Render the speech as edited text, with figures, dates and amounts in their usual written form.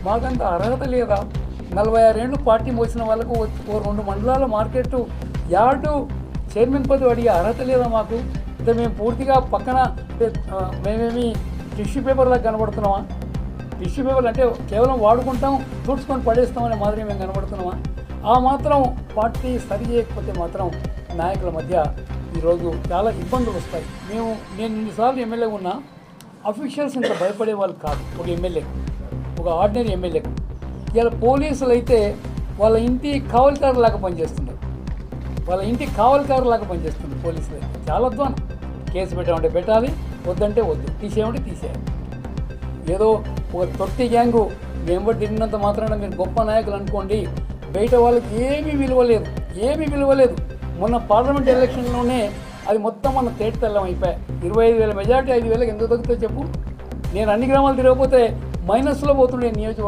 మాకంత అర్హత లేదా? 46 ఏళ్ళు పార్టీ మోసిన వాళ్ళకు ఓ 2 మండలాల మార్కెట్ యార్డు చైర్మన్ పదవి అడిగే అర్హత లేదా మాకు? అంటే మేము పూర్తిగా పక్కన మేమేమి టిష్యూ పేపర్లాగా కనబడుతున్నామా? టిష్యూ పేపర్లు అంటే కేవలం వాడుకుంటాం, తుడుచుకొని పడేస్తామనే మాదిరి మేము కనబడుతున్నామా? ఆ మాత్రం పార్టీ సరి చేయకపోతే మాత్రం నాయకుల మధ్య ఈరోజు చాలా ఇబ్బందులు వస్తాయి. నేను ఇన్నిసార్లు ఎమ్మెల్యే ఉన్నా, అఫీషియల్స్ ఇంత భయపడే వాళ్ళు కాదు. ఒక ఎమ్మెల్యేకు, ఒక ఆర్డినరీ ఎమ్మెల్యేకు. ఇలా పోలీసులు అయితే వాళ్ళ ఇంటి కావలికారులాగా పనిచేస్తున్నారు. పోలీసులు అయితే చాలా అధ్వానం. కేసు పెట్టామంటే పెట్టాలి, వద్దంటే వద్దు, తీసేయమంటే తీసేయాలి. ఏదో ఒక తొట్టి గ్యాంగు మేము తిరిగినంత మాత్రాన మీరు గొప్ప నాయకులు అనుకోండి, బయట వాళ్ళకి ఏమీ విలువ లేదు. మొన్న పార్లమెంట్ ఎలక్షన్లోనే అది మొత్తం మన తేటతెల్లం అయిపోయాయి. 25,000 మెజార్టీ 5,000 ఎందుకు తగ్గుతుందో చెప్పు. నేను అన్ని గ్రామాలు తిరగకపోతే మైనస్లో పోతుండే నియోజకవర్గం.